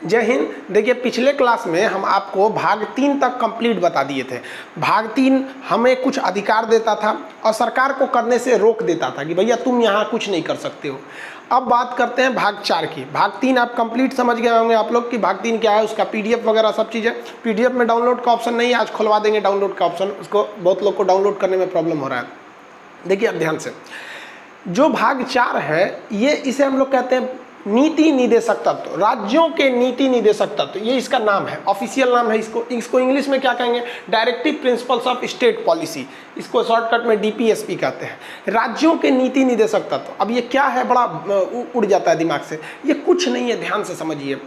जय हिंद। देखिए पिछले क्लास में हम आपको भाग 3 तक कंप्लीट बता दिए थे। भाग 3 हमें कुछ अधिकार देता था और सरकार को करने से रोक देता था कि भैया तुम यहाँ कुछ नहीं कर सकते हो। अब बात करते हैं भाग 4 की। भाग 3 आप कंप्लीट समझ गए होंगे आप लोग कि भाग 3 क्या है, उसका पीडीएफ वगैरह सब चीज़ है। पीडीएफ में डाउनलोड का ऑप्शन नहीं है, आज खुलवा देंगे डाउनलोड का ऑप्शन। उसको बहुत लोग को डाउनलोड करने में प्रॉब्लम हो रहा है। देखिए अब ध्यान से, जो भाग 4 है ये इसे हम लोग कहते हैं नीति निदेशक तत्व, राज्यों के नीति निदेशक तत्व, ये इसका नाम है, ऑफिशियल नाम है। इसको इंग्लिश में क्या कहेंगे, directive principles of state policy, इसको शॉर्टकट में डीपीएसपी कहते हैं, राज्यों के नीति निदेशक तत्व। अब ये क्या है, बड़ा उड़ जाता है दिमाग से, ये कुछ नहीं है, ध्यान से समझिए।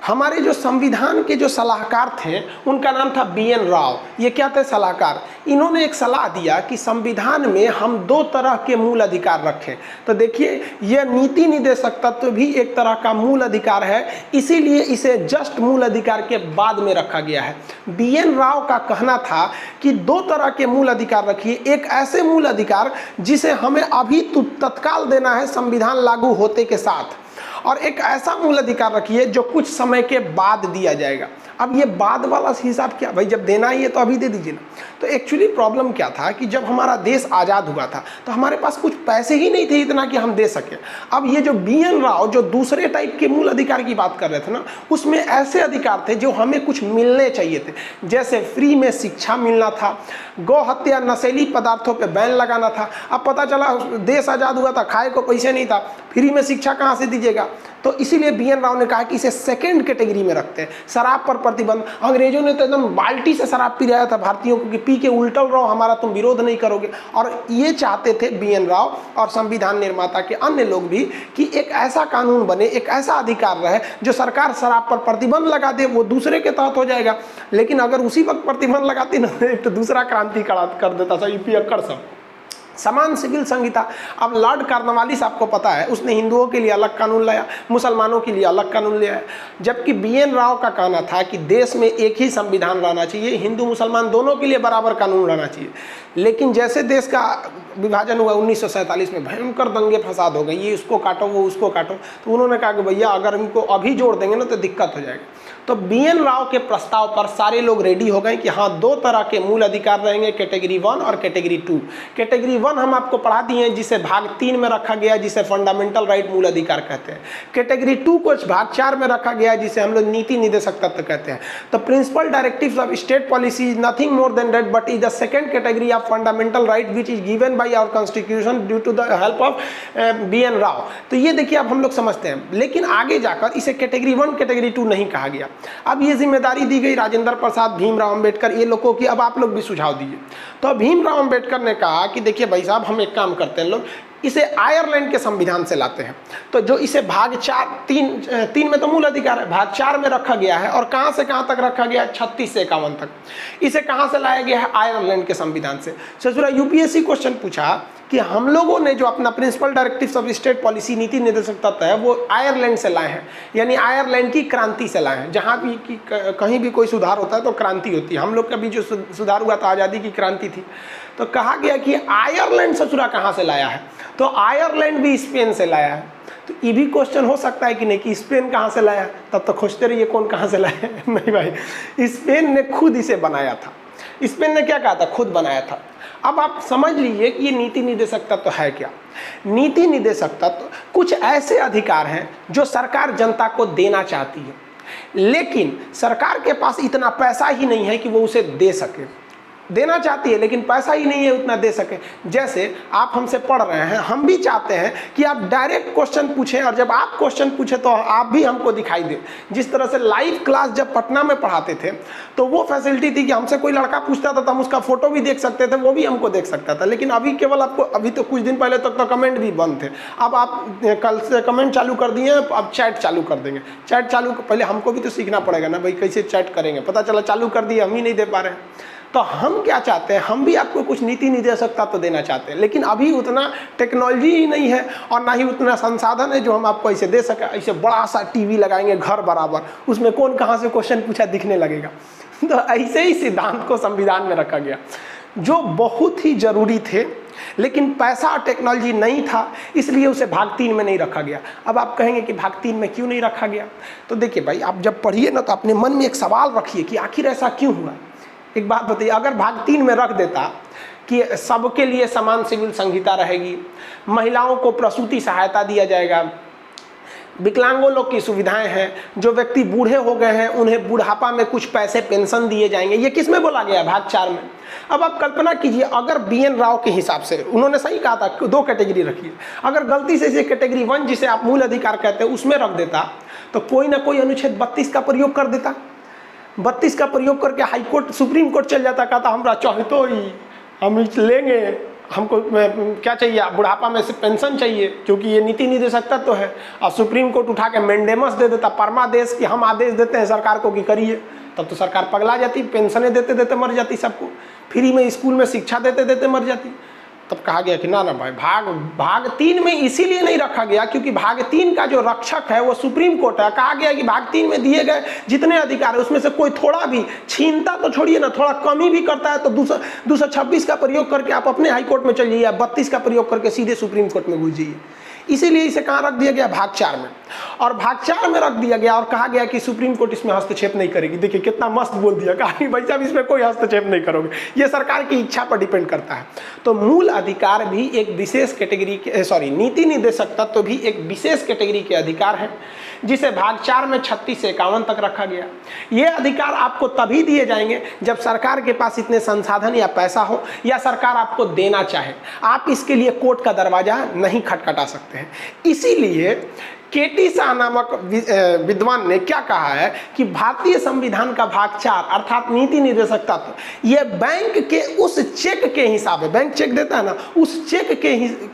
हमारे जो संविधान के जो सलाहकार थे उनका नाम था बीएन राव। ये क्या थे, सलाहकार। इन्होंने एक सलाह दिया कि संविधान में हम 2 तरह के मूल अधिकार रखें। तो देखिए यह नीति निदेशक तत्व भी एक तरह का मूल अधिकार है, इसीलिए इसे जस्ट मूल अधिकार के बाद में रखा गया है। बीएन राव का कहना था कि 2 तरह के मूल अधिकार रखिए, एक ऐसे मूल अधिकार जिसे हमें अभी तत्काल देना है संविधान लागू होते के साथ, और एक ऐसा मूल अधिकार रखिए जो कुछ समय के बाद दिया जाएगा। अब ये बाद वाला हिसाब क्या, भाई जब देना ही है तो अभी दे दीजिए ना। तो एक्चुअली प्रॉब्लम क्या था कि जब हमारा देश आज़ाद हुआ था तो हमारे पास कुछ पैसे ही नहीं थे इतना कि हम दे सके। अब ये जो बीएन राव जो दूसरे टाइप के मूल अधिकार की बात कर रहे थे ना, उसमें ऐसे अधिकार थे जो हमें कुछ मिलने चाहिए थे, जैसे फ्री में शिक्षा मिलना था, गौ हत्या नशीली पदार्थों पर बैन लगाना था। अब पता चला देश आज़ाद हुआ था, खाए को पैसे नहीं था, फ्री में शिक्षा कहाँ से दीजिएगा। तो इसीलिए बीएन राव ने कहा कि इसे सेकंड कैटेगरी में रखते हैं। शराब पर प्रतिबंध, अंग्रेजों ने तो एकदम बाल्टी से शराब पी रहा था भारतीयों को कि पी के उल्टल रहो, हमारा तुम विरोध नहीं करोगे। और ये चाहते थे बीएन राव और संविधान निर्माता के अन्य लोग भी कि एक ऐसा कानून बने, एक ऐसा अधिकार रहे जो सरकार शराब पर प्रतिबंध लगा दे, वो दूसरे के तहत हो जाएगा। लेकिन अगर उसी वक्त प्रतिबंध लगाती ना तो दूसरा क्रांति कर देता था यूपी अक्कर सब। समान सिविल संहिता, अब लॉर्ड कॉर्नवालिस आपको पता है, उसने हिंदुओं के लिए अलग कानून लाया, मुसलमानों के लिए अलग कानून ले आया। जबकि बीएन राव का कहना था कि देश में एक ही संविधान रहना चाहिए, हिंदू मुसलमान दोनों के लिए बराबर कानून रहना चाहिए। लेकिन जैसे देश का विभाजन हुआ 1947 में, भयंकर दंगे फसाद हो गए, ये उसको काटो वो उसको काटो, तो उन्होंने कहा कि भैया अगर इनको अभी जोड़ देंगे ना तो दिक्कत हो जाएगी। तो बीएन राव के प्रस्ताव पर सारे लोग रेडी हो गए कि हाँ 2 तरह के मूल अधिकार रहेंगे, कैटेगरी 1 और कैटेगरी 2। कैटेगरी 1 हम आपको पढ़ा दिए हैं, जिसे भाग 3 में रखा गया, जिसे फंडामेंटल राइट मूल अधिकार कहते हैं। कैटेगरी 2 को भाग 4 में रखा गया, जिसे हम लोग नीति निदेशक तत्व कहते हैं। तो principle directives of state policy is nothing more than that but is the second category of fundamental right which is given by our constitution due to the help of B N Rau. तो ये देखिए अब हम लोग समझते हैं, लेकिन आगे जाकर इसे कैटेगरी 1 कैटेगरी 2 नहीं कहा गया। अब ये जिम्मेदारी दी गई राजेंद्र प्रसाद, भीमराव अंबेडकर, ये लोगों की। अब आप लोग भी सुझाव दीजिए। तो भीमराव अंबेडकर ने कहा कि देखिए भाई साहब, हम एक काम करते हैं, लोग इसे आयरलैंड के संविधान से लाते हैं। तो जो इसे भाग 3 में तो मूल अधिकार है, भाग 4 में रखा गया है। और कहाँ से कहाँ तक रखा गया है, 36 से 51 तक। इसे कहाँ से लाया गया है, आयरलैंड के संविधान से। ससुरा यूपीएससी क्वेश्चन पूछा कि हम लोगों ने जो अपना principle directives of state policy नीति निदेशक तत्व है वो आयरलैंड से लाए हैं, यानी आयरलैंड की क्रांति से लाए हैं। जहाँ भी कहीं भी कोई सुधार होता है तो क्रांति होती है। हम लोग का भी जो सुधार हुआ था, आज़ादी की क्रांति थी। तो कहा गया कि आयरलैंड ससुरा कहाँ से लाया है, तो आयरलैंड भी स्पेन से लाया है। तो ये भी क्वेश्चन हो सकता है कि नहीं कि स्पेन कहाँ से लाया, तब तो खोजते रहिए कौन कहाँ से लाया है। नहीं भाई, स्पेन ने खुद इसे बनाया था। स्पेन ने क्या कहा था, खुद बनाया था। अब आप समझ लीजिए कि ये नीति निदेशक तत्व है क्या। नीति निदेशक तत्व कुछ ऐसे अधिकार हैं जो सरकार जनता को देना चाहती है, लेकिन सरकार के पास इतना पैसा ही नहीं है कि वो उसे दे सके। देना चाहती है लेकिन पैसा ही नहीं है उतना दे सके। जैसे आप हमसे पढ़ रहे हैं, हम भी चाहते हैं कि आप डायरेक्ट क्वेश्चन पूछें, और जब आप क्वेश्चन पूछें तो आप भी हमको दिखाई दें। जिस तरह से लाइव क्लास जब पटना में पढ़ाते थे तो वो फैसिलिटी थी कि हमसे कोई लड़का पूछता था तो हम उसका फोटो भी देख सकते थे, वो भी हमको देख सकता था। लेकिन अभी केवल आपको, अभी तो कुछ दिन पहले तक तो कमेंट भी बंद थे, अब आप कल से कमेंट चालू कर दिए, अब चैट चालू कर देंगे। चैट चालू, पहले हमको भी तो सीखना पड़ेगा ना भाई, कैसे चैट करेंगे। पता चला चालू कर दिए, हम ही नहीं दे पा रहे हैं। तो हम क्या चाहते हैं, हम भी आपको कुछ नीति निदेशक तत्व देना चाहते हैं, लेकिन अभी उतना टेक्नोलॉजी ही नहीं है और ना ही उतना संसाधन है जो हम आपको ऐसे दे सके। ऐसे बड़ा सा टीवी लगाएंगे घर बराबर, उसमें कौन कहाँ से क्वेश्चन पूछा दिखने लगेगा। तो ऐसे ही सिद्धांत को संविधान में रखा गया जो बहुत ही जरूरी थे, लेकिन पैसा और टेक्नोलॉजी नहीं था, इसलिए उसे भाग 3 में नहीं रखा गया। अब आप कहेंगे कि भाग 3 में क्यों नहीं रखा गया? तो देखिए भाई, आप जब पढ़िए ना तो अपने मन में एक सवाल रखिए कि आखिर ऐसा क्यों हुआ। एक बात बताइए, अगर भाग 3 में रख देता कि सबके लिए समान सिविल संहिता रहेगी, महिलाओं को प्रसूति सहायता दिया जाएगा, विकलांगों लोग की सुविधाएं हैं, जो व्यक्ति बूढ़े हो गए हैं उन्हें बुढ़ापा में कुछ पैसे पेंशन दिए जाएंगे, ये किस में बोला गया? भाग 4 में। अब आप कल्पना कीजिए, अगर BN राव के हिसाब से, उन्होंने सही कहा था 2 कैटेगरी रखिए, अगर गलती से इसे कैटेगरी 1 जिसे आप मूल अधिकार कहते हैं उसमें रख देता तो कोई ना कोई अनुच्छेद 32 का प्रयोग कर देता। 32 का प्रयोग करके हाईकोर्ट सुप्रीम कोर्ट चल जाता, कहता हमरा चाहे तो ही हम लेंगे, हमको क्या चाहिए, बुढ़ापा में से पेंशन चाहिए, क्योंकि ये नीति निर्देशक तत्व है। और सुप्रीम कोर्ट उठा के मैंडेमस दे देता, परमादेश कि हम आदेश देते हैं सरकार को कि करिए, तब तो सरकार पगला जाती, पेंशनें देते देते मर जाती, सबको फ्री में स्कूल में शिक्षा देते देते मर जाती। तब कहा गया कि ना भाई, भाग 3 में इसीलिए नहीं रखा गया क्योंकि भाग 3 का जो रक्षक है वो सुप्रीम कोर्ट है। कहा गया कि भाग 3 में दिए गए जितने अधिकार है उसमें से कोई थोड़ा भी छीनता तो छोड़िए ना, थोड़ा कमी भी करता है तो 226 का प्रयोग करके आप अपने हाईकोर्ट में चल जाइए, 32 का प्रयोग करके सीधे सुप्रीम कोर्ट में घुस जाइए। इसीलिए इसे कहाँ रख दिया गया? भाग 4 में। और भाग 4 में रख दिया गया और कहा गया कि सुप्रीम कोर्ट इसमें हस्तक्षेप नहीं करेगी। देखिए कितना मस्त बोल दिया, कहा कि भाई साहब इसमें कोई हस्तक्षेप नहीं करोगे, ये सरकार की इच्छा पर डिपेंड करता है। तो मूल अधिकार भी एक विशेष कैटेगरी के, नीति निर्देशक तत्व भी एक विशेष कैटेगरी के अधिकार है, जिसे भाग 4 में 36 से 51 तक रखा गया। ये अधिकार आपको तभी दिए जाएंगे जब सरकार के पास इतने संसाधन या पैसा हो, या सरकार आपको देना चाहे। आप इसके लिए कोर्ट का दरवाजा नहीं खटखटा सकते हैं। इसीलिए केटी शाह नामक विद्वान ने क्या कहा है कि भारतीय संविधान का भाग 4 अर्थात नीति निर्देशक तत्व ये बैंक के उस चेक के हिसाब है, बैंक चेक देता है ना, उस चेक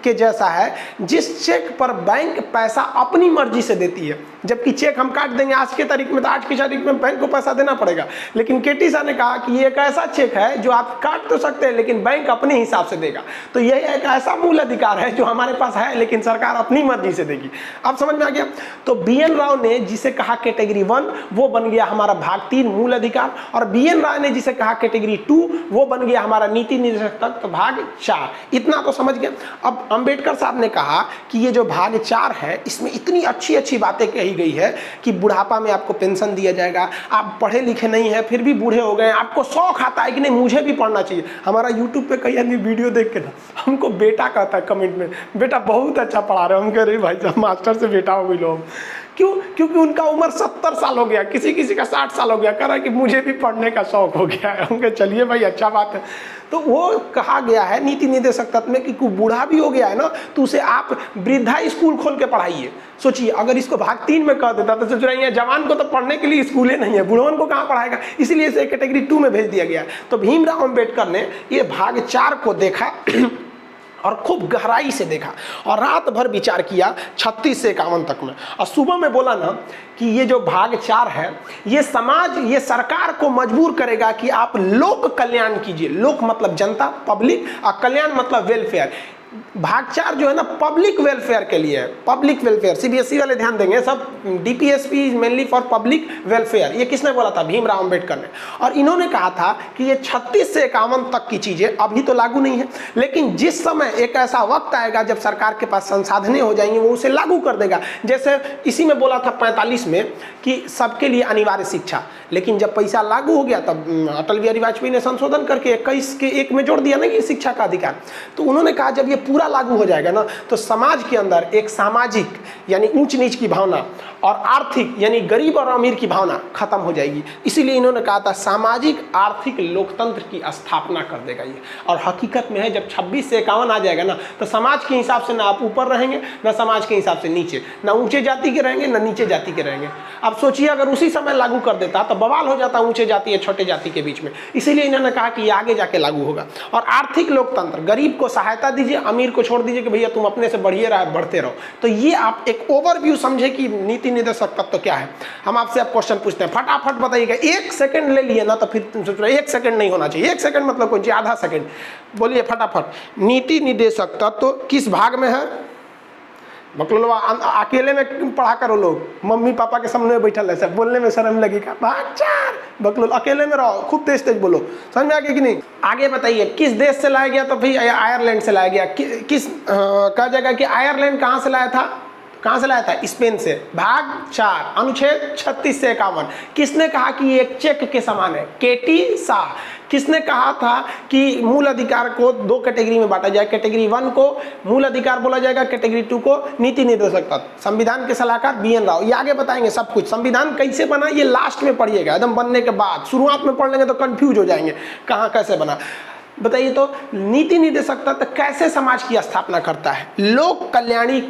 के जैसा है जिस चेक पर बैंक पैसा अपनी मर्जी से देती है। जबकि चेक हम काट देंगे आज के तारीख में तो आज की तारीख में बैंक को पैसा देना पड़ेगा, लेकिन केटी शाह ने कहा कि ये एक ऐसा चेक है जो आप काट तो सकते हैं लेकिन बैंक अपने हिसाब से देगा। तो यह एक ऐसा मूल अधिकार है जो हमारे पास है लेकिन सरकार अपनी मर्जी से देगी। अब समझ में आ गया? तो BN राव ने जिसे कहा कैटेगरी 1 वो बन गया हमारा भाग 3 मूल अधिकार, और BN राव ने जिसे कहा कैटेगरी 2 वो बन गया हमारा नीति निर्देशक तत्व भाग 4। इतना तो समझ गए। अब अंबेडकर साहब ने कहा कि ये जो भाग 4 है इसमें इतनी अच्छी अच्छी बातें कही गई है कि बुढ़ापा में आपको पेंशन दिया जाएगा, आप पढ़े लिखे नहीं है फिर भी बूढ़े हो गए, आपको शौक आता है कि नहीं मुझे भी पढ़ना चाहिए। हमारा YouTube पे कई आदमी वीडियो देख के ना हमको बेटा कहता है कमेंट में, बेटा बहुत अच्छा पढ़ा रहे हो। हम कह रहे भाई साहब मास्टर से बेटा हो गई लोग, क्यों? क्योंकि उनका उम्र 70 साल हो गया, किसी किसी का 60 साल हो गया, कह रहा है कि मुझे भी पढ़ने का शौक हो गया है। हम कह चलिए भाई अच्छा बात है। तो वो कहा गया है नीति निर्देशक तत्व में कि बूढ़ा भी हो गया है ना तो उसे आप वृद्धा स्कूल खोल के पढ़ाइए। सोचिए अगर इसको भाग 3 में कह देता तो सोच रही है जवान को तो पढ़ने के लिए स्कूलें नहीं है, बूढ़ों को कहाँ पढ़ाएगा, इसलिए इसे कैटेगरी 2 में भेज दिया गया है। तो भीमराव अंबेडकर ने ये भाग 4 को देखा और खूब गहराई से देखा और रात भर विचार किया 36 से 51 तक में, और सुबह में बोला ना कि ये जो भाग 4 है ये समाज, ये सरकार को मजबूर करेगा कि आप लोक कल्याण कीजिए। लोक मतलब जनता, पब्लिक, और कल्याण मतलब वेलफेयर। भाग 4 जो है ना पब्लिक वेलफेयर के लिए है, पब्लिक वेलफेयर। CBSE वाले ध्यान देंगे, सब DPSP mainly for public welfare. ये किसने बोला था? भीमराव अंबेडकर ने। और इन्होंने कहा था कि ये 36 से 51 तक की चीजें अभी तो लागू नहीं है, लेकिन जिस समय एक ऐसा वक्त आएगा जब सरकार के पास संसाधनें हो जाएंगी वो उसे लागू कर देगा। जैसे इसी में बोला था 45 में कि सबके लिए अनिवार्य शिक्षा, लेकिन जब पैसा लागू हो गया तब अटल बिहारी वाजपेयी ने संशोधन करके 21 के 1 में जोड़ दिया ना कि शिक्षा का अधिकार। तो उन्होंने कहा जब ये पूरा लागू हो जाएगा ना तो समाज के अंदर एक सामाजिक यानी ऊंच नीच की भावना और आर्थिक यानी गरीब और अमीर की भावना खत्म हो जाएगी। इसीलिए इन्होंने कहा था सामाजिक आर्थिक लोकतंत्र की स्थापना कर देगा ये। और हकीकत में है जब 26 से 51 आ जाएगा ना तो समाज के हिसाब से ना आप ऊपर रहेंगे ना समाज के हिसाब से नीचे, ना ऊंचे जाति के रहेंगे ना नीचे जाति के रहेंगे। अब सोचिए अगर उसी समय लागू कर देता तो बवाल हो जाता ऊंचे जाति या छोटे जाति के बीच में। इसीलिए इन्होंने कहा कि ये आगे जाके लागू होगा। और आर्थिक लोकतंत्र, गरीब को सहायता दीजिए, अमीर को छोड़ दीजिए कि भैया तुम अपने से बढ़िए रहो, बढ़ते रहो। तो ये आप एक ओवरव्यू समझे कि नीति निर्देशक तत्व तो क्या है। हम आपसे आप क्वेश्चन पूछते हैं, फटाफट बताइएगा। 1 सेकंड ले लिए ना तो फिर तुम सोच रहे 1 सेकंड नहीं होना चाहिए। 1 सेकंड मतलब कौन सी, आधा सेकंड। बोलिए फटाफट, नीति निर्देशक तत्व किस भाग में है? बकलोलवा अकेले में पढ़ा करो लोग, मम्मी पापा के सामने बैठल है, सब बोलने में शर्म लगेगा। भाग 4 बकलोल, अकेले में रहो, खूब तेज तेज बोलो। समझ में आ गया कि नहीं? आगे बताइए, किस देश से लाया गया? तो भाई आयरलैंड से लाया गया। किस कहा जाएगा कि आयरलैंड कहाँ से लाया था? कहाँ से लाया था? स्पेन से। भाग 4 अनुच्छेद 36 से 51। किसने कहा कि ये एक चेक के समान है? केटी शाह। किसने कहा था कि मूल अधिकार को 2 कैटेगरी में बांटा जाए? कैटेगरी 1 को मूल अधिकार बोला जाएगा, कैटेगरी 2 को नीति निर्देशक तत्व। संविधान के सलाहकार BN राव। ये आगे बताएंगे सब कुछ। संविधान कैसे बना ये लास्ट में पढ़िएगा, एकदम बनने के बाद। शुरुआत में पढ़ लेंगे तो कंफ्यूज हो जाएंगे कहाँ कैसे बना। बताइए तो नीति निर्देशक तत्व कैसे समाज की स्थापना करता है? लोक कल्याणी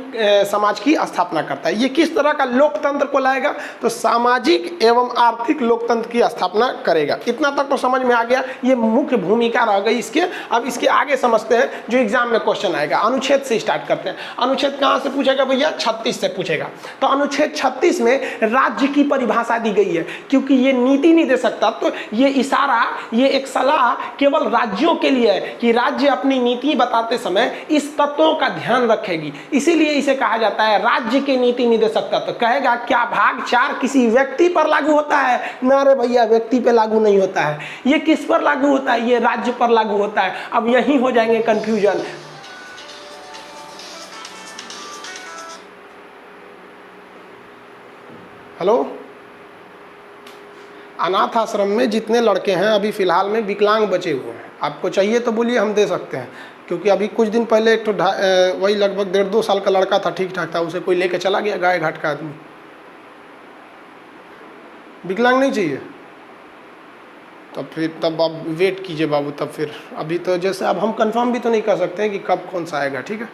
समाज की स्थापना करता है। ये किस तरह का लोकतंत्र को लाएगा? तो सामाजिक एवं आर्थिक लोकतंत्र की स्थापना करेगा। इतना तक तो समझ में आ गया, ये मुख्य भूमिका रह गई इसके। अब इसके आगे समझते हैं जो एग्जाम में क्वेश्चन आएगा। अनुच्छेद से स्टार्ट करते हैं। अनुच्छेद कहाँ से पूछेगा भैया? 36 से पूछेगा। तो अनुच्छेद 36 में राज्य की परिभाषा दी गई है, क्योंकि ये नीति निर्देशक तत्व, ये इशारा, ये एक सलाह केवल राज्यों के लिए है कि राज्य अपनी नीति बताते समय इस तत्वों का ध्यान रखेगी। इसीलिए इसे कहा जाता है राज्य के नीति निर्देशक तत्व। कहेगा क्या भाग 4 किसी व्यक्ति पर लागू होता है? ना रे भैया, व्यक्ति पे लागू नहीं होता है। ये किस पर लागू होता है? ये राज्य पर लागू होता है। अब यही हो जाएंगे कंफ्यूजन। हेलो, अनाथ आश्रम में जितने लड़के हैं अभी फिलहाल में विकलांग बचे हुए हैं, आपको चाहिए तो बोलिए, हम दे सकते हैं। क्योंकि अभी कुछ दिन पहले एक तो वही लगभग 1.5-2 साल का लड़का था, ठीक ठाक था, उसे कोई लेके चला गया, गाय घाट का आदमी। विकलांग नहीं चाहिए तब आप वेट कीजिए बाबू। तब फिर अभी तो जैसे अब हम कंफर्म भी तो नहीं कर सकते हैं कि कब कौन सा आएगा। ठीक है,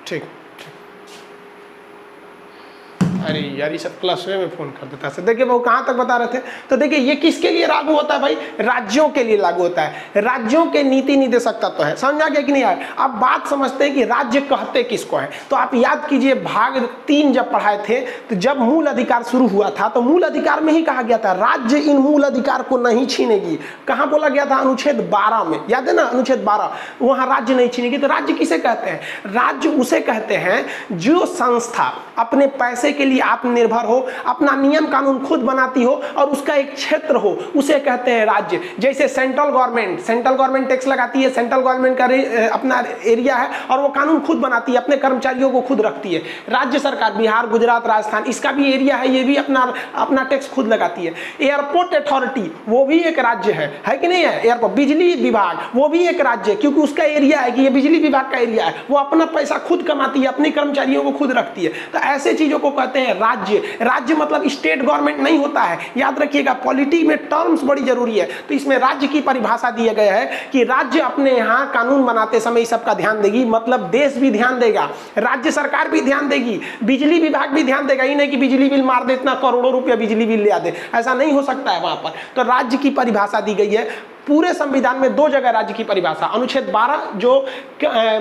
ठीक। अरे यार, ये सब क्लास में फ़ोन कर देता है। देखिए वो कहाँ तक बता रहे थे? तो देखिए ये किसके लिए लागू होता है भाई? राज्यों के लिए लागू होता है। राज्यों के नीति निर्देशक तत्व है। समझा गया कि नहीं यार? अब बात समझते हैं कि राज्य कहते किसको है। तो आप याद कीजिए, भाग 3 जब पढ़ाए थे तो जब मूल अधिकार शुरू हुआ था तो मूल अधिकार में ही कहा गया था राज्य इन मूल अधिकार को नहीं छीनेगी। कहाँ बोला गया था? अनुच्छेद 12 में, याद है ना? अनुच्छेद 12, वहाँ राज्य नहीं छीनेगी। तो राज्य किसे कहते हैं? राज्य उसे कहते हैं जो संस्था अपने पैसे के लिए आत्मनिर्भर हो, अपना नियम कानून खुद बनाती हो और उसका एक क्षेत्र हो, उसे कहते हैं राज्य। जैसे सेंट्रल गवर्नमेंट टैक्स लगाती है, सेंट्रल गवर्नमेंट का अपना एरिया है और वो कानून खुद बनाती है, अपने कर्मचारियों को खुद रखती है। राज्य सरकार बिहार, गुजरात, राजस्थान, इसका भी एरिया है, ये भी अपना टैक्स खुद लगाती है। एयरपोर्ट अथॉरिटी वो भी एक राज्य है कि नहीं है? एयरपोर्ट, बिजली विभाग वो भी एक राज्य है, क्योंकि उसका एरिया है कि ये बिजली विभाग का एरिया है, वो अपना पैसा खुद कमाती है, अपने कर्मचारियों को खुद रखती है। तो ऐसे चीजों को कहते हैं राज्य। राज्य मतलब स्टेट गवर्नमेंट नहीं होता है, याद रखिएगा। पॉलिटी में टर्म्स बड़ी जरूरी है। तो इसमें राज्य की परिभाषा दिया गया है कि राज्य अपने यहाँ कानून बनाते समय इस सबका ध्यान देगी, मतलब देश भी ध्यान देगा, राज्य सरकार भी ध्यान देगी, बिजली विभाग भी ध्यान देगा। ही नहीं कि बिजली बिल मार दे, इतना करोड़ों रुपया बिजली बिल ले आ दे, ऐसा नहीं हो सकता है वहां पर। तो राज्य की परिभाषा दी गई है। पूरे संविधान में 2 जगह राज्य की परिभाषा। अनुच्छेद 12 जो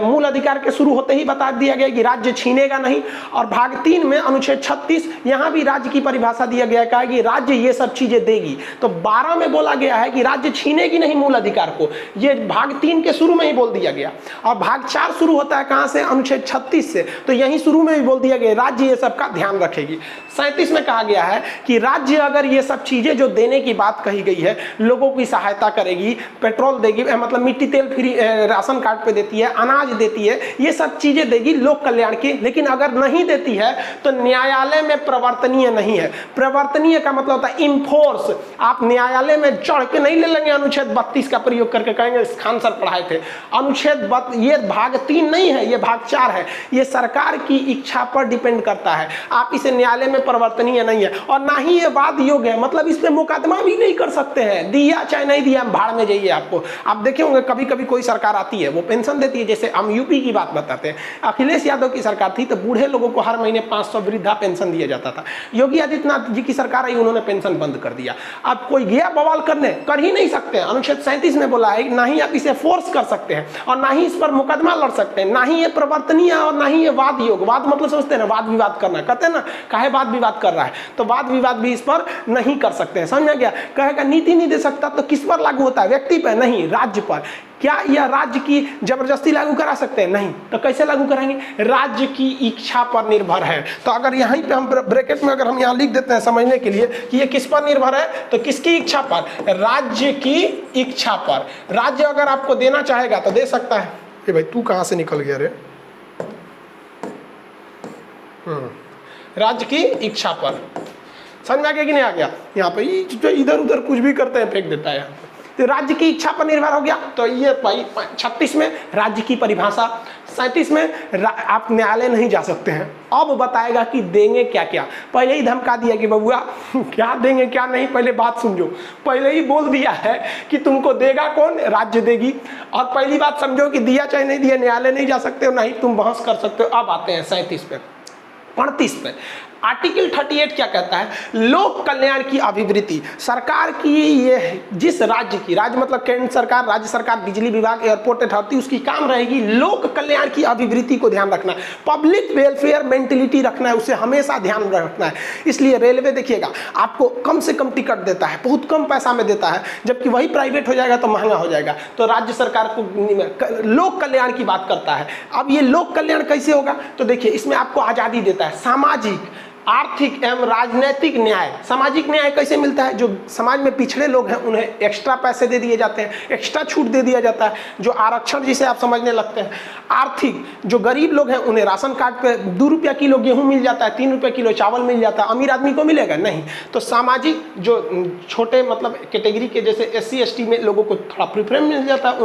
मूल अधिकार के शुरू होते ही बता दिया गया कि राज्य छीनेगा नहीं, और भाग 3 में अनुच्छेद 36 यहाँ भी राज्य की परिभाषा दिया गया है कि राज्य ये सब चीजें देगी। तो 12 में बोला गया है कि राज्य छीनेगी नहीं मूल अधिकार को, ये भाग 3 के शुरू में ही बोल दिया गया। और भाग 4 शुरू होता है कहाँ से? अनुच्छेद 36 से। तो यही शुरू में भी बोल दिया गया राज्य ये सब का ध्यान रखेगी। 37 में कहा गया है कि राज्य अगर ये सब चीजें जो देने की बात कही गई है, लोगों की सहायता करेगी, पेट्रोल देगी, मतलब मिट्टी तेल फ्री राशन कार्ड पे देती है, अनाज देती है, ये सब चीजें देगी लोक कल्याण की। लेकिन अगर नहीं देती है तो न्यायालय में प्रवर्तनीय नहीं है। प्रवर्तनीय का मतलब होता है इनफोर्स। आप न्यायालय में चढ़ के नहीं ले लेंगे अनुच्छेद 32 का प्रयोग करके, कहेंगे खान सर पढ़ाए थे। अनुच्छेद ये भाग 3 नहीं है, ये भाग 4 है। ये सरकार की इच्छा पर डिपेंड करता है। आप इसे न्यायालय में प्रवर्तनीय नहीं है, और ना ही ये वाद योग्य है, मतलब इस पे मुकदमा भी नहीं कर सकते हैं। दिया चाहे नहीं दिया, भाड़ में जाइए। आपको आप देखे होंगे कभी कभी कोई सरकार आती है, वो पेंशन देती है। जैसे हम यूपी की बात बताते हैं, अखिलेश यादव की सरकार थी तो बूढ़े लोगों को हर महीने 500 वृद्धा पेंशन दिया जाता था। योगी आदित्यनाथ जी की सरकार आई, उन्होंने पेंशन बंद कर दिया। अब कोई गया बवाल करने, कर ही नहीं सकते हैं। अनुच्छेद 37 में बोला है ना ही आप इसे फोर्स कर सकते हैं, और ना ही इस पर मुकदमा लड़ सकते हैं, ना ही ये प्रवर्तनीय और ना ही ये वाद योग। वाद मतलब समझते हैं ना, वाद विवाद करना, कहते हैं ना काहे वाद विवाद कर रहा है, तो वाद विवाद भी इस पर नहीं कर सकते हैं। समझ में गया? कहेगा नीति निर्देशक तत्व तो किस पर लागू होता है व्यक्ति पर नहीं, राज्य पर। क्या यह राज्य की जबरदस्ती लागू करा सकते हैं? नहीं। तो कैसे लागू कराएंगे? राज्य की इच्छा पर निर्भर है। तो अगर यहीं पे हम ब्रैकेट में अगर हम यहाँ लिख देते हैं समझने के लिए कि ये किस पर निर्भर है, तो किसकी इच्छा पर? राज्य की इच्छा पर। राज्य अगर आपको देना चाहेगा तो दे सकता है। ए भाई तू कहाँ से निकल गया रे? राज्य की इच्छा पर। समझ में आ गया कि नहीं आ गया? यहाँ पे इधर उधर कुछ भी करते हैं फेंक देता है। तो राज्य की इच्छा पर निर्भर हो गया। तो ये 36 में राज्य की परिभाषा, 37 में आप न्यायालय नहीं जा सकते हैं। अब बताएगा कि देंगे क्या क्या। पहले ही धमका दिया कि बबुआ क्या देंगे क्या नहीं, पहले बात समझो। पहले ही बोल दिया है कि तुमको देगा कौन? राज्य देगी। और पहली बात समझो कि दिया चाहे नहीं दिया न्यायालय नहीं जा सकते हो, नहीं तुम बहस कर सकते हो। अब आते हैं 37 पे, 38 पे। आर्टिकल 38 क्या कहता है? लोक कल्याण की अभिवृद्धि। सरकार की ये जिस राज्य की, राज्य मतलब केंद्र सरकार, राज्य सरकार, बिजली विभाग, एयरपोर्ट अथॉरिटी, उसकी काम रहेगी लोक कल्याण की अभिवृद्धि को ध्यान रखना, पब्लिक वेलफेयर मेंटेलिटी रखना है, उसे हमेशा ध्यान रखना है। इसलिए रेलवे देखिएगा आपको कम से कम टिकट देता है, बहुत कम पैसा में देता है, जबकि वही प्राइवेट हो जाएगा तो महंगा हो जाएगा। तो राज्य सरकार को लोक कल्याण की बात करता है। अब ये लोक कल्याण कैसे होगा? तो देखिए इसमें आपको आज़ादी देता है। सामाजिक, आर्थिक एवं राजनीतिक न्याय। सामाजिक न्याय कैसे मिलता है? जो समाज में पिछड़े लोग हैं उन्हें एक्स्ट्रा पैसे दे दिए जाते हैं, एक्स्ट्रा छूट दे दिया जाता है, जो आरक्षण जिसे आप समझने लगते हैं। आर्थिक, जो गरीब लोग हैं उन्हें राशन कार्ड पे 2 रुपया किलो गेहूं मिल जाता है, 3 रुपये किलो चावल मिल जाता है। अमीर आदमी को मिलेगा नहीं। तो सामाजिक, जो छोटे मतलब कैटेगरी के जैसे SC ST में लोगों को थोड़ा प्रेफरेंस मिल जाता है,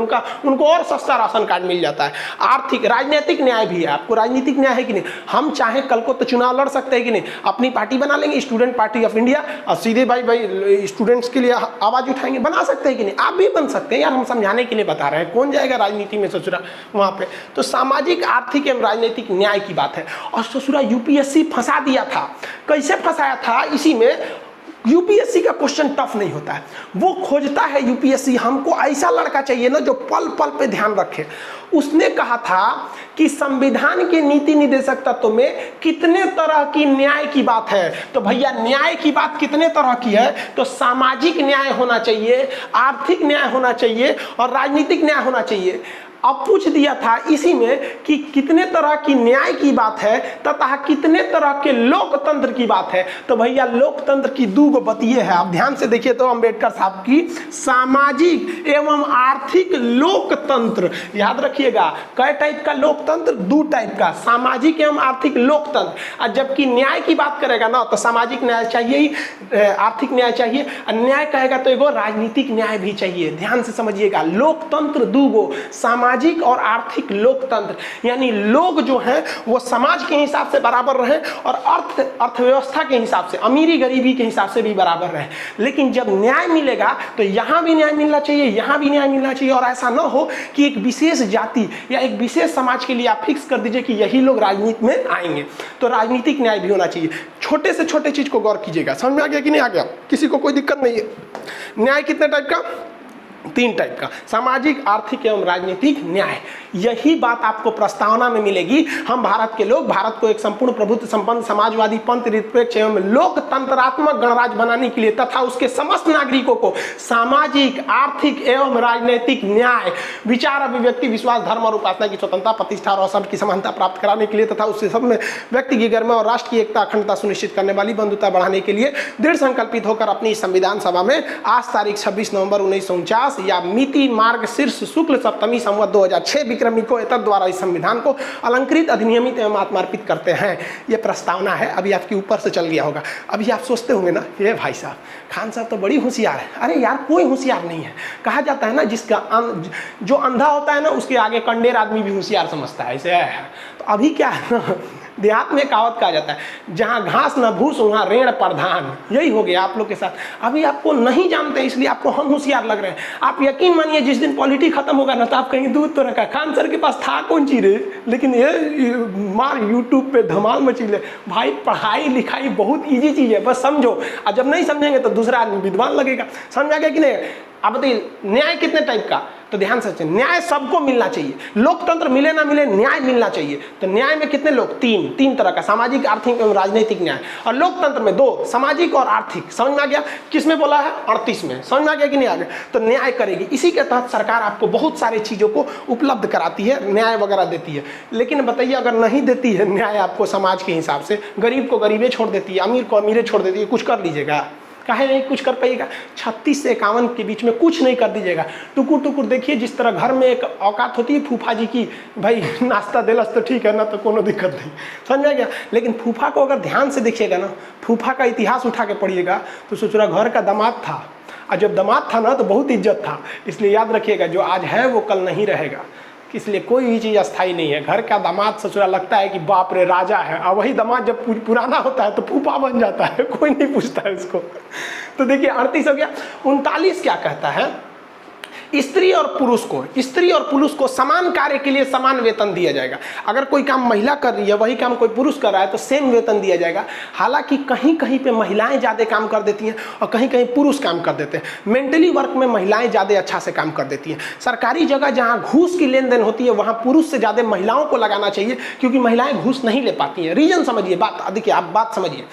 उनको और सस्ता राशन कार्ड मिल जाता है। आर्थिक, राजनीतिक न्याय भी है। आपको राजनीतिक न्याय है कि नहीं? हम चाहे कल को तो चुनाव लड़ सकते हैं कि नहीं? अपनी पार्टी बना लेंगे, स्टूडेंट पार्टी ऑफ इंडिया, और सीधे भाई स्टूडेंट्स के लिए आवाज उठाएंगे। बना सकते हैं कि नहीं? आप भी बन सकते हैं यार, हम समझाने के लिए बता रहे हैं। कौन जाएगा राजनीति में ससुरा वहां पे? तो सामाजिक, आर्थिक एवं राजनीतिक न्याय की बात है। और ससुरा UPSC फंसा दिया था। कैसे फंसाया था? इसी में UPSC का क्वेश्चन टफ नहीं होता है, वो खोजता है UPSC हमको ऐसा लड़का चाहिए ना जो पल पल पे ध्यान रखे। उसने कहा था कि संविधान के नीति निर्देशक तत्व में कितने तरह की न्याय की बात है। तो भैया न्याय की बात कितने तरह की है? तो सामाजिक न्याय होना चाहिए, आर्थिक न्याय होना चाहिए और राजनीतिक न्याय होना चाहिए। अब पूछ दिया था इसी में कि कितने तरह की न्याय की बात है तथा कितने तरह के लोकतंत्र की बात है। तो भैया लोकतंत्र की 2 बतिये है। आप ध्यान से देखिए तो अम्बेडकर साहब की सामाजिक एवं आर्थिक लोकतंत्र, याद रखिएगा कै टाइप का लोकतंत्र? 2 टाइप का, सामाजिक एवं आर्थिक लोकतंत्र। और जबकि न्याय की बात करेगा ना तो सामाजिक न्याय चाहिए ही, आर्थिक न्याय चाहिए, अन्याय कहेगा तो एगो राजनीतिक न्याय भी चाहिए। ध्यान से समझिएगा, लोकतंत्र 2 सामाजिक और आर्थिक लोकतंत्र, यानी लोग जो हैं वो समाज के हिसाब से बराबर रहे और अर्थव्यवस्था के हिसाब से, अमीरी गरीबी के हिसाब से भी बराबर रहे। लेकिन जब न्याय मिलेगा तो यहां भी न्याय मिलना चाहिए, यहां भी न्याय मिलना चाहिए। और ऐसा ना हो कि एक विशेष जाति या एक विशेष समाज के लिए आप फिक्स कर दीजिए कि यही लोग राजनीति में आएंगे। तो राजनीतिक न्याय भी होना चाहिए। छोटे से छोटे चीज को गौर कीजिएगा। समझ में आ गया कि नहीं आ गया? किसी को कोई दिक्कत नहीं है? न्याय कितने टाइप का? 3 टाइप का, सामाजिक, आर्थिक एवं राजनीतिक न्याय। यही बात आपको प्रस्तावना में मिलेगी। हम भारत के लोग भारत को एक संपूर्ण प्रभुत्व संपन्न समाजवादी पंथ निरपेक्ष एवं लोकतंत्रात्मक गणराज्य बनाने के लिए तथा उसके समस्त नागरिकों को सामाजिक, आर्थिक एवं राजनीतिक न्याय, विचार, अभिव्यक्ति, विश्वास, धर्म और उपासना की स्वतंत्रता, प्रतिष्ठा और सब की समानता प्राप्त कराने के लिए तथा उससे सब में व्यक्ति की गरिमा और राष्ट्र की एकता, अखंडता सुनिश्चित करने वाली बंधुता बढ़ाने के लिए दृढ़ संकल्पित होकर अपनी संविधान सभा में आज तारीख 26 नवंबर 1949 या मिति मार्ग शीर्ष शुक्ल सप्तमी संवत 2006 विक्रमिको एतद द्वारा इस संविधान को अलंकृत, अधिनियमित एवं आत्मार्पित करते हैं। ये प्रस्तावना है। अभी आपके ऊपर से चल गया होगा। अभी आप सोचते होंगे ना, ये भाई साहब खान साहब तो बड़ी होशियार है। अरे यार कोई होशियार नहीं है। कहा जाता है ना जिसका जो अंधा होता है ना उसके आगे कंडेर आदमी भी होशियार समझता है। ऐसे है। तो अभी क्या है ना, देहात में कहावत कहा जाता है, जहाँ घास न भूस वहाँ रेड़ प्रधान। यही हो गया आप लोग के साथ। अभी आपको नहीं जानते इसलिए आपको हम होशियार लग रहे हैं। आप यकीन मानिए जिस दिन पॉलिटिक्स खत्म होगा ना तो आप कहीं दूध तो रखा खान सर के पास था कौन चीज रे, लेकिन ये मार यूट्यूब पे धमाल मची ले। भाई पढ़ाई लिखाई बहुत ईजी चीज है, बस समझो। और जब नहीं समझेंगे तो दूसरा आदमी विद्वान लगेगा। समझ आ गया कि नहीं? आप बताइए न्याय कितने टाइप का, तो ध्यान से सुनिए, न्याय सबको मिलना चाहिए, लोकतंत्र मिले ना मिले न्याय मिलना चाहिए। तो न्याय में कितने लोग, तीन तरह का, सामाजिक, आर्थिक एवं राजनीतिक न्याय। और लोकतंत्र में 2, सामाजिक और आर्थिक। समझ में आ गया? किसमें बोला है? 38 में। समझ में आ गया कि नहीं आ गया? तो न्याय करेगी, इसी के तहत सरकार आपको बहुत सारी चीजों को उपलब्ध कराती है, न्याय वगैरह देती है। लेकिन बताइए अगर नहीं देती है न्याय आपको समाज के हिसाब से, गरीब को गरीबे छोड़ देती है, अमीर को अमीरे छोड़ देती है, कुछ कर लीजिएगा? काहे नहीं कुछ कर पाइएगा? 36 से 51 के बीच में कुछ नहीं कर दीजिएगा। टुकुर टुकुर देखिए, जिस तरह घर में एक औकात होती है फूफा जी की, भाई नाश्ता दिलस तो ठीक है ना, तो कोनो दिक्कत नहीं, समझ में गया? लेकिन फूफा को अगर ध्यान से देखिएगा ना, फूफा का इतिहास उठा के पढ़िएगा तो सोच रहा घर का दामाद था, और जब दामाद था ना तो बहुत इज्जत था। इसलिए याद रखिएगा, जो आज है वो कल नहीं रहेगा, इसलिए कोई भी चीज़ अस्थाई नहीं है। घर का दामाद ससुरा लगता है कि बाप रे राजा है, और वही दामाद जब पुराना होता है तो फूफा बन जाता है, कोई नहीं पूछता है उसको। तो देखिए 38 हो गया। 39 क्या कहता है? स्त्री और पुरुष को समान कार्य के लिए समान वेतन दिया जाएगा। अगर कोई काम महिला कर रही है, वही काम कोई पुरुष कर रहा है, तो सेम वेतन दिया जाएगा। हालांकि कहीं कहीं पे महिलाएं ज़्यादा काम कर देती हैं और कहीं कहीं पुरुष काम कर देते हैं। मेंटली वर्क में महिलाएं ज़्यादा अच्छा से काम कर देती हैं। सरकारी जगह जहाँ घूस की लेन देन होती है, वहाँ पुरुष से ज़्यादा महिलाओं को लगाना चाहिए, क्योंकि महिलाएं घूस नहीं ले पाती हैं। रीजन समझिए, बात देखिए, आप बात समझिए।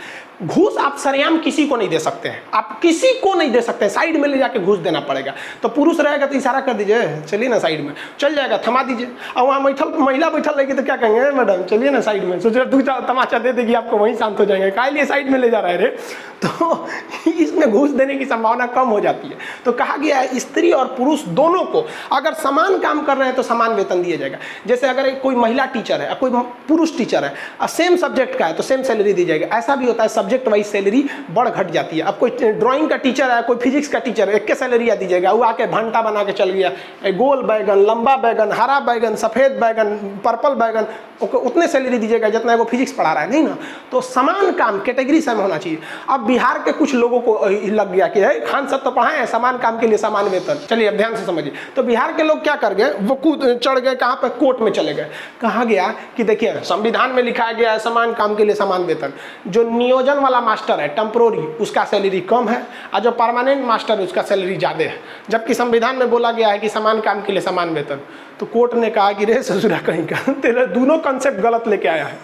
घूस आप सरेआम किसी को नहीं दे सकते हैं, आप किसी को नहीं दे सकते, साइड में ले जाके घूस देना पड़ेगा। तो पुरुष रहेगा तो इशारा कर दीजिए, चलिए ना साइड में, चल जाएगा, थमा दीजिए। और वहाँ महिला बैठल रहेगी तो क्या कहेंगे, मैडम चलिए ना साइड में, सोच रहे 2-4 तमाचा दे देगी आपको, वहीं शांत हो जाएंगे, काहे लिए साइड में ले जा रहा है रे। तो इसमें घूस देने की संभावना कम हो जाती है। तो कहा गया है स्त्री और पुरुष दोनों को अगर समान काम कर रहे हैं तो समान वेतन दिया जाएगा। जैसे अगर कोई महिला टीचर है, कोई पुरुष टीचर है, सेम सब्जेक्ट का है तो सेम सैलरी दी जाएगी। ऐसा भी होता है सब्जेक्ट वाइज सैलरी बढ़ घट जाती है। अब कोई ड्राइंग का टीचर है, कोई फिजिक्स का टीचर है, एक के सैलरी दी जाएगा, वो आके भंटा बना के चल गया, गोल बैगन, लंबा बैगन, हरा बैगन, सफेद बैगन, पर्पल बैगन, उतने सैलरी दीजिएगा जितना वो फिजिक्स पढ़ा रहा है, नहीं ना। तो समान काम कैटेगरी सेम होना चाहिए। अब बिहार के कुछ लोगों को लग गया कि खान साहब तो पढ़ाए हैं समान काम के लिए समान वेतन। चलिए अब ध्यान से समझिए। तो बिहार के लोग क्या कर गए, वो कूद चढ़ गए कहाँ पे, कोर्ट में चले गए। कहा गया कि देखिए संविधान में लिखा गया है समान काम के लिए समान वेतन। जो नियोजन वाला मास्टर है टेम्पोररी, उसका सैलरी कम है, और जो परमानेंट मास्टर है उसका सैलरी ज़्यादा है, जबकि संविधान में बोला गया है कि समान काम के लिए समान वेतन। तो कोर्ट ने कहा कि रे ससुरा कहीं का, तेरे दोनों कंसेप्ट गलत लेके आया है।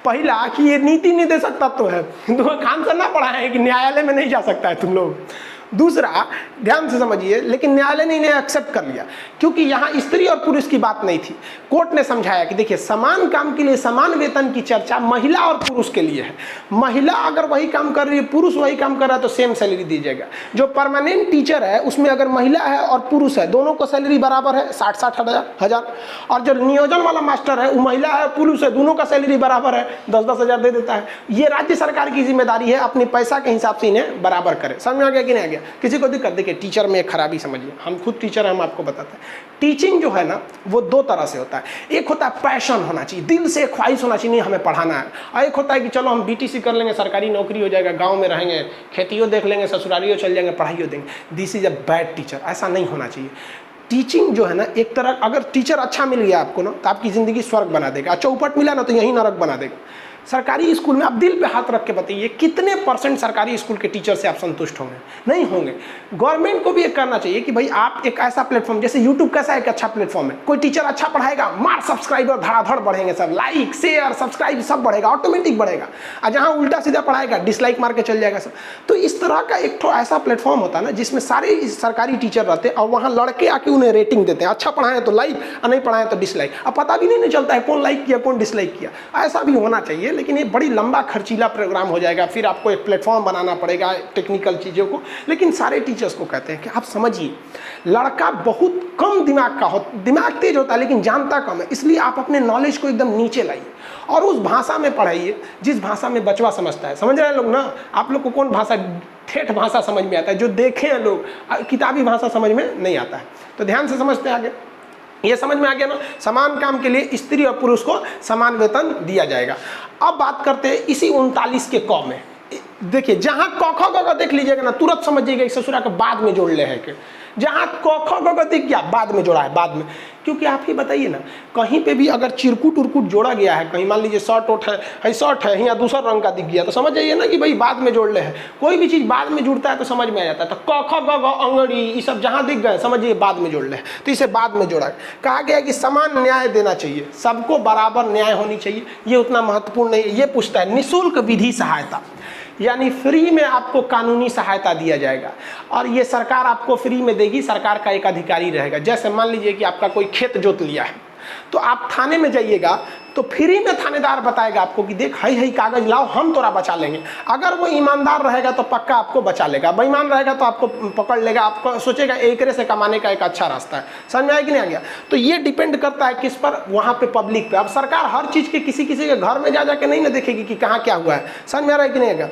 पहला कि ये नीति निर्देशक तत्व तो है, तो खान सर ना पढ़ा है कि न्यायालय में नहीं जा सकता है तुम लोग। दूसरा ध्यान से समझिए, लेकिन न्यायालय ने इन्हें एक्सेप्ट कर लिया, क्योंकि यहाँ स्त्री और पुरुष की बात नहीं थी। कोर्ट ने समझाया कि देखिए समान काम के लिए समान वेतन की चर्चा महिला और पुरुष के लिए है। महिला अगर वही काम कर रही है, पुरुष वही काम कर रहा है, तो सेम सैलरी दी जाएगा। जो परमानेंट टीचर है उसमें अगर महिला है और पुरुष है, दोनों को सैलरी बराबर है, 60-60 हजार। और जो नियोजन वाला मास्टर है वो महिला है पुरुष है, दोनों का सैलरी बराबर है, 10-10 हजार दे देता है। ये राज्य सरकार की जिम्मेदारी है अपने पैसा के हिसाब से इन्हें बराबर करे। समझ में आ गया कि नहीं आ गया? किसी को दिक्कत? देखिए टीचर में एक खराबी समझिए, हम खुद टीचर हैं, हम आपको बताते हैं। टीचिंग जो है ना वो 2 तरह से होता है। एक होता है पैशन होना चाहिए, दिल से ख्वाहिश होना चाहिए, नहीं हमें पढ़ाना है। और एक होता है कि चलो हम बीटीसी कर लेंगे, सरकारी नौकरी हो जाएगा, गांव में रहेंगे, खेतियों देख लेंगे, ससुरालियों चल जाएंगे, पढ़ाइयों देंगे। This is a bad teacher. ऐसा नहीं होना चाहिए। टीचिंग जो है ना, एक तरह अगर टीचर अच्छा मिल गया आपको ना तो आपकी ज़िंदगी स्वर्ग बना देगा, चौपट मिला ना तो यही नरक बना देगा। सरकारी स्कूल में आप दिल पे हाथ रख के बताइए कितने % सरकारी स्कूल के टीचर से आप संतुष्ट होंगे? नहीं होंगे। गवर्नमेंट को भी एक करना चाहिए कि भाई आप एक ऐसा प्लेटफॉर्म, जैसे यूट्यूब कैसा एक अच्छा प्लेटफॉर्म है, कोई टीचर अच्छा पढ़ाएगा, मार सब्सक्राइबर धड़ाधड़ बढ़ेंगे, सब लाइक शेयर सब्सक्राइब सब बढ़ेगा, ऑटोमेटिक बढ़ेगा। और जहाँ उल्टा सीधा पढ़ाएगा डिसलाइक मार के चल जाएगा सब। तो इस तरह का एक तो ऐसा प्लेटफॉर्म होता है ना जिसमें सारे सरकारी टीचर रहते हैं और वहाँ लड़के आके उन्हें रेटिंग देते हैं, अच्छा पढ़ाएं तो लाइक और नहीं पढ़ाएं तो डिसलाइक। अब पता भी नहीं चलता है कौन लाइक किया कौन डिसलाइक किया। ऐसा भी होना चाहिए, लेकिन ये बड़ी लंबा खर्चीला प्रोग्राम हो जाएगा, फिर आपको एक प्लेटफॉर्म बनाना पड़ेगा टेक्निकल चीज़ों को। लेकिन सारे टीचर्स को कहते हैं कि आप समझिए, लड़का बहुत कम दिमाग का हो, दिमाग तेज होता है लेकिन जानता कम है, इसलिए आप अपने नॉलेज को एकदम नीचे लाइए और उस भाषा में पढ़ाइए जिस भाषा में बचवा समझता है। समझ रहे हैं लोग ना? आप लोग को कौन भाषा, ठेठ भाषा समझ में आता है, जो देखे हैं लोग, किताबी भाषा समझ में नहीं आता है। तो ध्यान से समझते हैं आगे। ये समझ में आ गया ना? समान काम के लिए स्त्री और पुरुष को समान वेतन दिया जाएगा। अब बात करते हैं इसी 39 के क में। देखिए जहां क ख ग घ देख लीजिएगा ना, तुरंत समझिएगा इस ससुरा के बाद में जोड़ ले है के। जहां क ख ग घ दिख गया बाद में जोड़ा है, बाद में। क्योंकि आप ही बताइए ना, कहीं पे भी अगर चिरकुट उरकुट जोड़ा गया है, कहीं मान लीजिए शर्ट उठ है शर्ट है यहाँ दूसरा रंग का दिख गया, तो समझ जाइए ना कि भाई बाद में जोड़ ले है। कोई भी चीज़ बाद में जुड़ता है तो समझ में आ जाता है। तो क ख ग घ अंगड़ी ये सब जहाँ दिख गए समझिए बाद में जोड़ ले है, तो इसे बाद में जोड़ा है। कहा गया कि समान न्याय देना चाहिए, सबको बराबर न्याय होनी चाहिए, ये उतना महत्वपूर्ण नहीं है। ये पूछता है निःशुल्क विधि सहायता, यानी फ्री में आपको कानूनी सहायता दिया जाएगा, और ये सरकार आपको फ्री में देगी, सरकार का एक अधिकारी रहेगा। जैसे मान लीजिए कि आपका कोई खेत जोत लिया है, तो आप थाने में जाइएगा तो फ्री में थानेदार बताएगा आपको कि देख हई कागज लाओ, हम तोरा बचा लेंगे। अगर वो ईमानदार रहेगा तो पक्का आपको बचा लेगा, बेईमान रहेगा तो आपको पकड़ लेगा, आपको सोचेगा एकरे से कमाने का एक अच्छा रास्ता है। समझ में आया कि नहीं आ गया? तो ये डिपेंड करता है किस पर, वहाँ पे पब्लिक पे। अब सरकार हर चीज़ के किसी के घर में जा के नहीं ना देखेगी कि कहाँ क्या हुआ है। समझ में आ रहा है कि नहीं आएगा?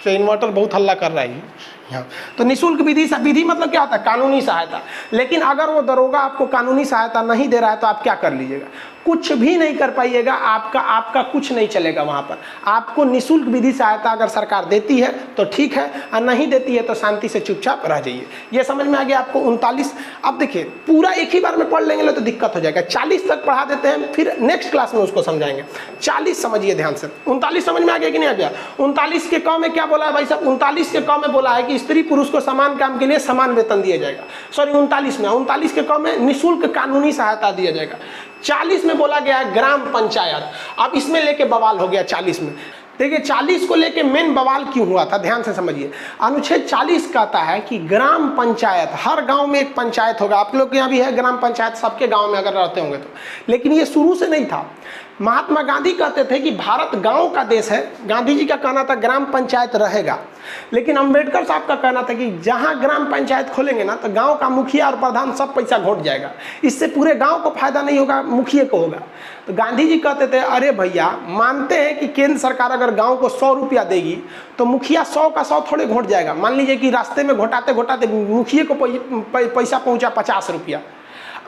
तो इन्वर्टर बहुत हल्ला कर रहा है यहाँ। तो निःशुल्क विधि मतलब क्या होता है? कानूनी सहायता। लेकिन अगर वो दरोगा आपको कानूनी सहायता नहीं दे रहा है तो आप क्या कर लीजिएगा? कुछ भी नहीं कर पाइएगा, आपका कुछ नहीं चलेगा वहाँ पर। आपको निःशुल्क विधि सहायता अगर सरकार देती है तो ठीक है, और नहीं देती है तो शांति से चुपचाप रह जाइए। ये समझ में आ गया आपको? 39। अब देखिए पूरा एक ही बार में पढ़ लेंगे तो दिक्कत हो जाएगा। 40 तक पढ़ा देते हैं, फिर नेक्स्ट क्लास में उसको समझाएंगे। 40 समझिए ध्यान से। 39 समझ में आ गया कि नहीं आ गया? 39 के क में क्या बोला है भाई साहब? 39 के क में बोला है कि स्त्री पुरुष को समान काम के लिए समान वेतन दिया जाएगा। सॉरी 39 के क में निःशुल्क कानूनी सहायता दिया जाएगा। 40 में बोला गया है ग्राम पंचायत। अब इसमें लेके बवाल हो गया 40 में। देखिए 40 को लेके मेन बवाल क्यों हुआ था, ध्यान से समझिए। अनुच्छेद 40 कहता है कि ग्राम पंचायत, हर गांव में एक पंचायत होगा। आप लोग के यहाँ भी है ग्राम पंचायत, सबके गांव में अगर रहते होंगे तो। लेकिन ये शुरू से नहीं था। महात्मा गांधी कहते थे कि भारत गांव का देश है। गांधी जी का कहना था ग्राम पंचायत रहेगा। लेकिन अंबेडकर साहब का कहना था कि जहां ग्राम पंचायत खोलेंगे ना तो गांव का मुखिया और प्रधान सब पैसा घोट जाएगा, इससे पूरे गांव को फायदा नहीं होगा, मुखिया को होगा। तो गांधी जी कहते थे अरे भैया, मानते हैं कि केंद्र सरकार अगर गांव को 100 रुपया देगी तो मुखिया 100 का 100 थोड़े घोट जाएगा। मान लीजिए कि रास्ते में घोटाते घोटाते मुखिया को पैसा पहुंचा 50 रुपया,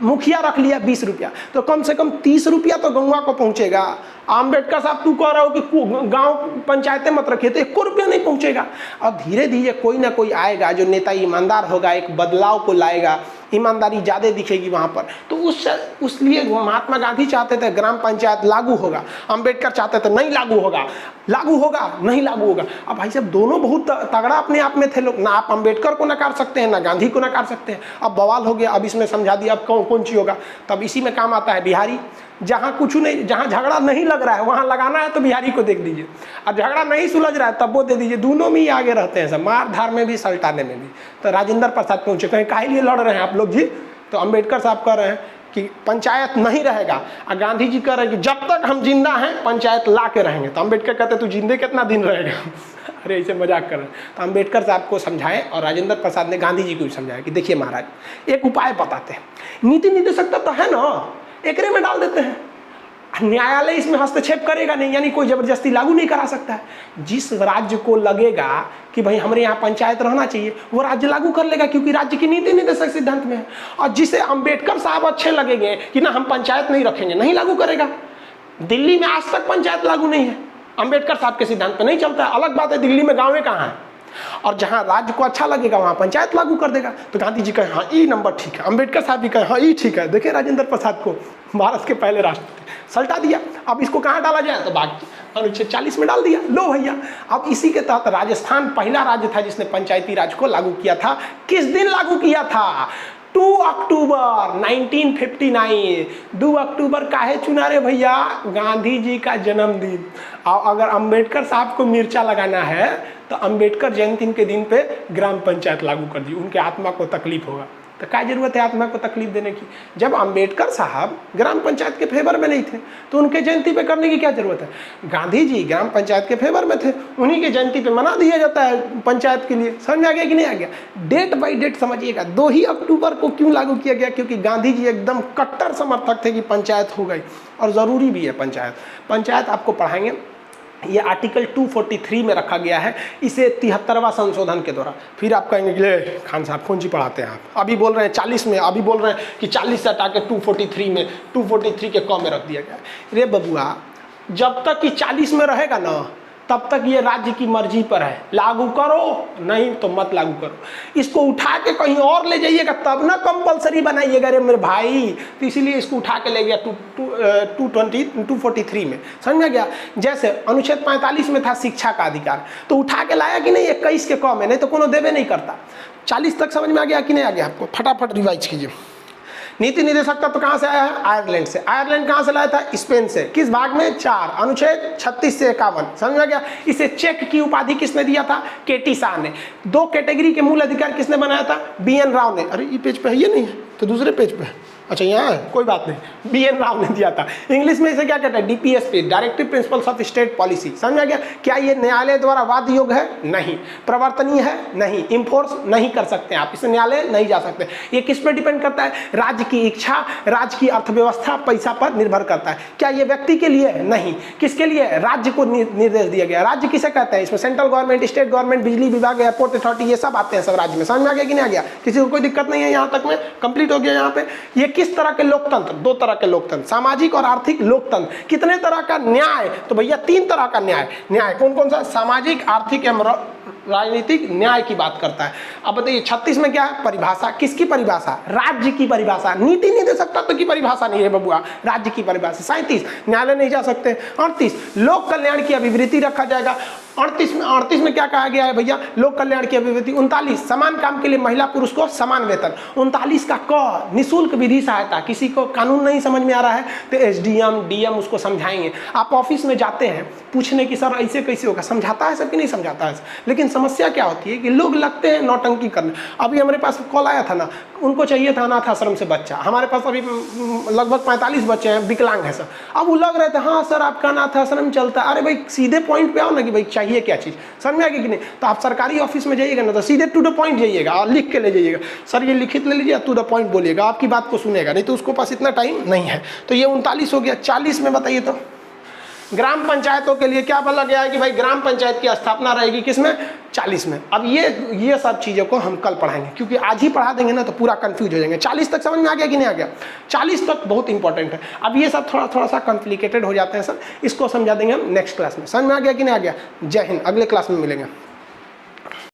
मुखिया रख लिया 20 रुपया, तो कम से कम 30 रुपया तो गंगा को पहुंचेगा। अंबेडकर साहब तू कह रहे हो कि गांव पंचायतें मत रखिए, तो 1 रुपया नहीं पहुंचेगा। और धीरे धीरे कोई ना कोई आएगा जो नेता ईमानदार होगा, एक बदलाव को लाएगा, ईमानदारी ज़्यादा दिखेगी वहाँ पर। तो उसलिए महात्मा गांधी चाहते थे ग्राम पंचायत लागू होगा, अंबेडकर चाहते थे नहीं लागू होगा, लागू होगा नहीं लागू होगा। अब भाई साहब दोनों बहुत तगड़ा अपने आप में थे लोग, ना आप अंबेडकर को नकार सकते हैं ना गांधी को नकार सकते हैं। अब बवाल हो गया, अब इसमें समझा दिया अब कौन चीज़ होगा। तब इसी में काम आता है बिहारी। जहाँ कुछ नहीं, जहाँ झगड़ा नहीं लग रहा है वहाँ लगाना है तो बिहारी को देख लीजिए, और झगड़ा नहीं सुलझ रहा है तब वो दे दीजिए। दोनों में ही आगे रहते हैं सब, मार धार में भी सल्टाने में भी। तो राजेंद्र प्रसाद पहुँचे, कहीं काहे लिए लड़ रहे हैं आप लोग जी? तो अंबेडकर साहब कह रहे हैं कि पंचायत नहीं रहेगा, और गांधी जी कह रहे हैं कि जब तक हम जिंदा हैं पंचायत ला के रहेंगे। तो अंबेडकर कहते तू जिंदे कितना दिन रहेगा? अरे ऐसे मजाक कर रहे हैं। तो अंबेडकर साहब को समझाएं और राजेंद्र प्रसाद ने गांधी जी को भी समझाया कि देखिए महाराज एक उपाय बताते हैं, नीति निर्देशकता तो है ना, एकरे में डाल देते हैं, न्यायालय इसमें हस्तक्षेप करेगा नहीं, यानी कोई जबरदस्ती लागू नहीं करा सकता है। जिस राज्य को लगेगा कि भाई हमारे यहाँ पंचायत रहना चाहिए वो राज्य लागू कर लेगा, क्योंकि राज्य की नीति निर्देशक सिद्धांत में है। और जिसे अंबेडकर साहब अच्छे लगेंगे कि ना हम पंचायत नहीं रखेंगे, नहीं लागू करेगा। दिल्ली में आज तक पंचायत लागू नहीं है, अंबेडकर साहब के सिद्धांत पर नहीं चलता है। अलग बात है दिल्ली में गाँवें कहाँ हैं, और जहां राज्य को अच्छा लगेगा वहां पंचायत लागू कर देगा। तो गांधी जी कहे हाँ ये नंबर ठीक है, अंबेडकर साहब भी कहे हाँ ये ठीक है। देखिए राजेंद्र प्रसाद को, भारत के पहले राष्ट्रपति, सल्टा दिया। अब इसको कहाँ डाला जाए? तो बाकी अनुच्छेद 40 में डाल दिया। लो भैया, अब इसी के तहत राजस्थान पहला राज्य था जिसने पंचायती राज को लागू किया था। किस दिन लागू किया था? 2 अक्टूबर 1959। 2 अक्टूबर काहे चुना रे भैया? गांधी जी का जन्मदिन। और अगर अंबेडकर साहब को मिर्चा लगाना है तो अंबेडकर जयंती के दिन पे ग्राम पंचायत लागू कर दी, उनके आत्मा को तकलीफ होगा। तो क्या जरूरत है आत्मा को तकलीफ देने की? जब अंबेडकर साहब ग्राम पंचायत के फेवर में नहीं थे तो उनके जयंती पे करने की क्या जरूरत है? गांधी जी ग्राम पंचायत के फेवर में थे, उन्हीं के जयंती पे मना दिया जाता है पंचायत के लिए। समझ आ गया कि नहीं आ गया? डेट बाई डेट समझिएगा। 2 ही अक्टूबर को क्यों लागू किया गया? क्योंकि गांधी जी एकदम कट्टर समर्थक थे कि पंचायत हो गई, और ज़रूरी भी है पंचायत। पंचायत आपको पढ़ाएंगे, ये आर्टिकल 243 में रखा गया है, इसे 73वां संशोधन के द्वारा। फिर आप कहेंगे कि ले खान साहब कौन सी पढ़ाते हैं आप? अभी बोल रहे हैं 40 में, अभी बोल रहे हैं कि 40 से हटा के 243 में, 243 के क में रख दिया गया। रे बबुआ, जब तक कि 40 में रहेगा ना तब तक ये राज्य की मर्जी पर है, लागू करो नहीं तो मत लागू करो। इसको उठा के कहीं और ले जाइएगा तब ना कंपलसरी बनाइएगा रे मेरे भाई। तो इसीलिए इसको उठा के ले गया 243 में, समझ में गया। जैसे अनुच्छेद 45 में था शिक्षा का अधिकार, तो उठा के लाया कि नहीं 21 के कम है, नहीं तो कोनो देवे नहीं करता। 40 तक समझ में आ गया कि नहीं आ गया आपको, फटाफट रिवाइज कीजिए। नीति निर्देशक तत्व कहाँ से आया है? आयरलैंड से। आयरलैंड कहाँ से लाया था? स्पेन से। किस भाग में? 4, अनुच्छेद 36 से 51, समझ में आ गया। इसे चेक की उपाधि किसने दिया था? केटी शाह ने। 2 कैटेगरी के मूल अधिकार किसने बनाया था? BN राव ने। अरे ये पेज पे है, ये नहीं है तो दूसरे पेज पे है, अच्छा यहाँ है, कोई बात नहीं, BN राव ने दिया था। इंग्लिश में इसे क्या कहते हैं? DPSP, directive principles of state policy, समझ में आ गया। क्या ये न्यायालय द्वारा वाद योग्य है? नहीं। प्रवर्तनीय है? नहीं। इन्फोर्स नहीं कर सकते आप, इसे न्यायालय नहीं जा सकते। ये किस पे डिपेंड करता है? राज्य की इच्छा, राज्य की अर्थव्यवस्था, पैसा पर निर्भर करता है। क्या ये व्यक्ति के लिए? नहीं। किसके लिए? राज्य को निर्देश दिया गया। राज्य किसे कहते हैं? इसमें सेंट्रल गवर्नमेंट, स्टेट गवर्नमेंट, बिजली विभाग, एयरपोर्ट अथॉरिटी, ये सब आते हैं, सब राज्य में। समझ में आ गया कि नहीं आ गया? किसी को कोई दिक्कत नहीं है? यहाँ तक में कंप्लीट हो गया। यहाँ पे ये किस तरह के लोकतंत्र? 2 तरह के लोकतंत्र, सामाजिक और आर्थिक लोकतंत्र। कितने तरह का न्याय? तो भैया 3 तरह का न्याय। न्याय कौन कौन सा? सामाजिक, आर्थिक एवं राजनीतिक न्याय की बात करता है। अब बताइए 36 में क्या है? परिभाषा। किसकी परिभाषा? राज्य की परिभाषा। नीति निर्देशक तत्व की परिभाषा नहीं है बबुआ, राज्य की परिभाषा। 37 न्यायालय नहीं जा सकते। 38 लोक कल्याण की अभिवृत्ति रखा जाएगा। 38 में क्या कहा गया है भैया? लोक कल्याण की अभिवृत्ति। 39 समान काम के लिए महिला पुरुष को समान वेतन। 39 का क निःशुल्क विधि सहायता। किसी को कानून नहीं समझ में आ रहा है तो SDM DM उसको समझाएंगे। आप ऑफिस में जाते हैं पूछने की सर ऐसे कैसे होगा, समझाता है सब कि नहीं समझाता है। लेकिन समस्या क्या होती है कि लोग लगते हैं नौटंकी करने। अभी हमारे पास कॉल आया था ना, उनको चाहिए था अनाथ आश्रम से बच्चा। हमारे पास अभी लगभग 45 बच्चे हैं, विकलांग है सर। अब वो लग रहे थे हाँ सर आपका अनाथ आश्रम चलता है। अरे भाई सीधे पॉइंट पे आओ ना कि भाई चाहिए क्या चीज़, समझ में आ गई कि नहीं। तो आप सरकारी ऑफिस में जाइएगा ना तो सीधे टू द पॉइंट जाइएगा और लिख के ले जाइएगा, सर ये लिखित ले लीजिए, टू द पॉइंट बोलिएगा, आपकी बात को सुनेगा, नहीं तो उसको पास इतना टाइम नहीं है। तो ये 39 हो गया। 40 में बताइए तो ग्राम पंचायतों के लिए क्या बोला गया है कि भाई ग्राम पंचायत की स्थापना रहेगी किसमें? 40 में। अब ये सब चीज़ों को हम कल पढ़ाएंगे, क्योंकि आज ही पढ़ा देंगे ना तो पूरा कंफ्यूज हो जाएंगे। 40 तक समझ में आ गया कि नहीं आ गया? 40 तक बहुत इंपॉर्टेंट है। अब ये सब थोड़ा सा कॉम्प्लिकेटेड हो जाते हैं सर, इसको समझा देंगे हम नेक्स्ट क्लास में। समझ में आ गया कि नहीं आ गया? जय हिंद, अगले क्लास में मिलेंगे।